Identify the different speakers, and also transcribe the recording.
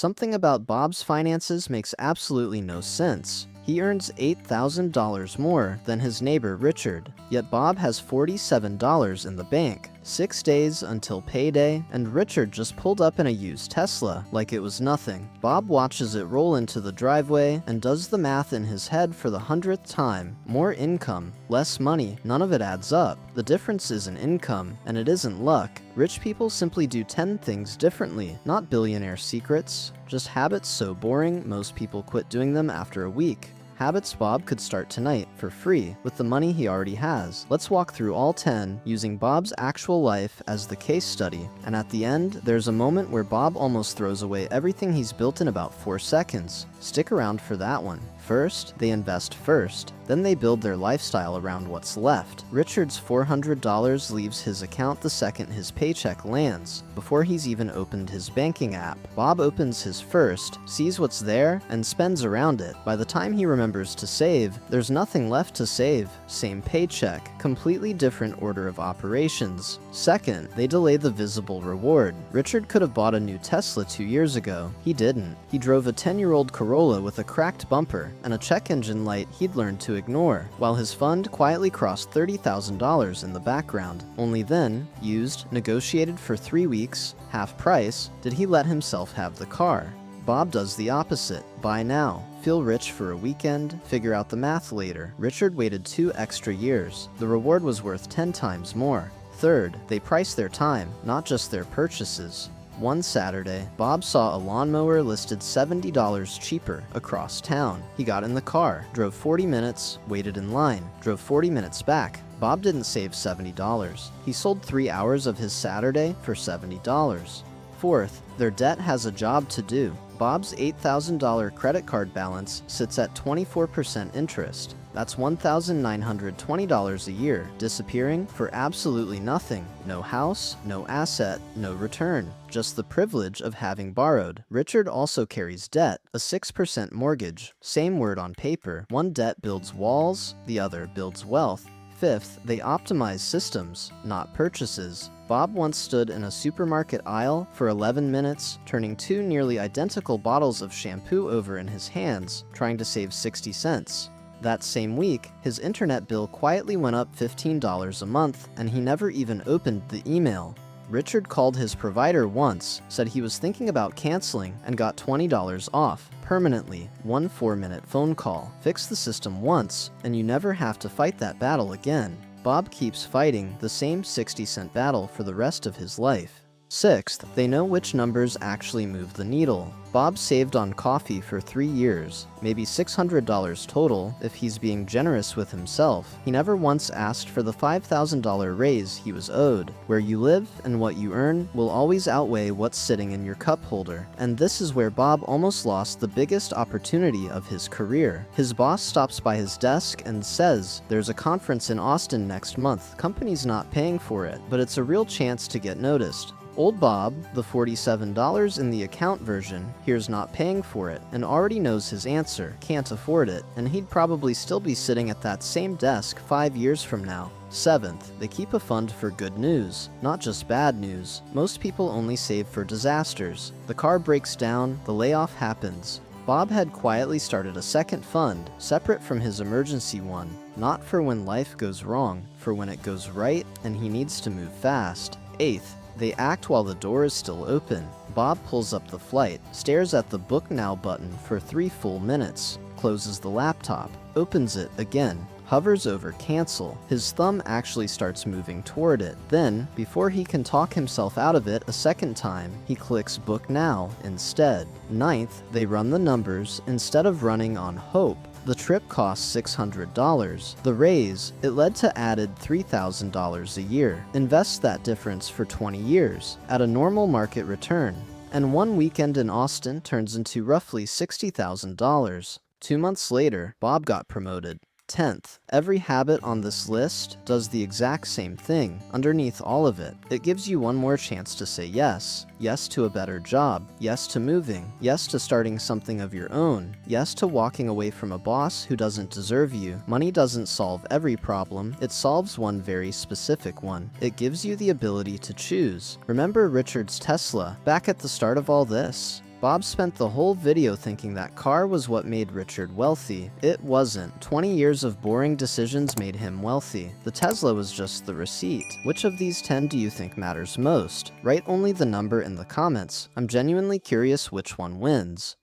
Speaker 1: Something about Bob's finances makes absolutely no sense. He earns $8,000 more than his neighbor Richard, yet Bob has $47 in the bank. 6 days until payday, and Richard just pulled up in a used Tesla like it was nothing. Bob watches it roll into the driveway and does the math in his head for the 100th time. More income, less money, none of it adds up. The difference isn't income, and it isn't luck. Rich people simply do 10 things differently, not billionaire secrets. Just habits so boring, most people quit doing them after a week. Habits Bob could start tonight, for free, with the money he already has. Let's walk through all 10, using Bob's actual life as the case study. And at the end, there's a moment where Bob almost throws away everything he's built in about 4 seconds. Stick around for that one. First, they invest first. Then they build their lifestyle around what's left. Richard's $400 leaves his account the second his paycheck lands, before he's even opened his banking app. Bob opens his first, sees what's there, and spends around it. By the time he remembers to save, there's nothing left to save. Same paycheck, completely different order of operations. Second, they delay the visible reward. Richard could have bought a new Tesla 2 years ago. He didn't. He drove a 10-year-old Corolla with a cracked bumper and a check engine light he'd learned to ignore, while his fund quietly crossed $30,000 in the background. Only then, used, negotiated for 3 weeks, half price, did he let himself have the car. Bob does the opposite. Buy now. Feel rich for a weekend, figure out the math later. Richard waited 2 extra years. The reward was worth 10 times more. Third, they price their time, not just their purchases. One Saturday, Bob saw a lawnmower listed $70 cheaper across town. He got in the car, drove 40 minutes, waited in line, drove 40 minutes back. Bob didn't save $70. He sold 3 hours of his Saturday for $70. Fourth, their debt has a job to do. Bob's $8,000 credit card balance sits at 24% interest. That's $1,920 a year, disappearing for absolutely nothing. No house, no asset, no return. Just the privilege of having borrowed. Richard also carries debt, a 6% mortgage. Same word on paper. One debt builds walls, the other builds wealth. Fifth, they optimize systems, not purchases. Bob once stood in a supermarket aisle for 11 minutes, turning 2 nearly identical bottles of shampoo over in his hands, trying to save 60 cents. That same week, his internet bill quietly went up $15 a month, and he never even opened the email. Richard called his provider once, said he was thinking about canceling, and got $20 off, permanently. One 4-minute phone call. Fix the system once, and you never have to fight that battle again. Bob keeps fighting the same 60-cent battle for the rest of his life. Sixth, they know which numbers actually move the needle. Bob saved on coffee for 3 years, maybe $600 total if he's being generous with himself. He never once asked for the $5,000 raise he was owed. Where you live and what you earn will always outweigh what's sitting in your cup holder. And this is where Bob almost lost the biggest opportunity of his career. His boss stops by his desk and says, "There's a conference in Austin next month. Company's not paying for it, but it's a real chance to get noticed." Old Bob, the $47 in the account version, here's not paying for it, and already knows his answer, can't afford it, and he'd probably still be sitting at that same desk 5 years from now. Seventh, they keep a fund for good news, not just bad news. Most people only save for disasters. The car breaks down, the layoff happens. Bob had quietly started a second fund, separate from his emergency one, not for when life goes wrong, for when it goes right and he needs to move fast. Eighth, they act while the door is still open. Bob pulls up the flight, stares at the Book Now button for 3 full minutes, closes the laptop, opens it again, hovers over cancel. His thumb actually starts moving toward it. Then, before he can talk himself out of it a second time, he clicks Book Now instead. Ninth, they run the numbers instead of running on hope. The trip cost $600. The raise, it led to added $3,000 a year. Invest that difference for 20 years, at a normal market return. And one weekend in Austin turns into roughly $60,000. 2 months later, Bob got promoted. 10th, every habit on this list does the exact same thing. Underneath all of it, it gives you one more chance to say yes. Yes to a better job. Yes to moving. Yes to starting something of your own. Yes to walking away from a boss who doesn't deserve you. Money doesn't solve every problem. It solves one very specific one. It gives you the ability to choose. Remember Richard's Tesla, back at the start of all this? Bob spent the whole video thinking that car was what made Richard wealthy. It wasn't. 20 years of boring decisions made him wealthy. The Tesla was just the receipt. Which of these 10 do you think matters most? Write only the number in the comments. I'm genuinely curious which one wins.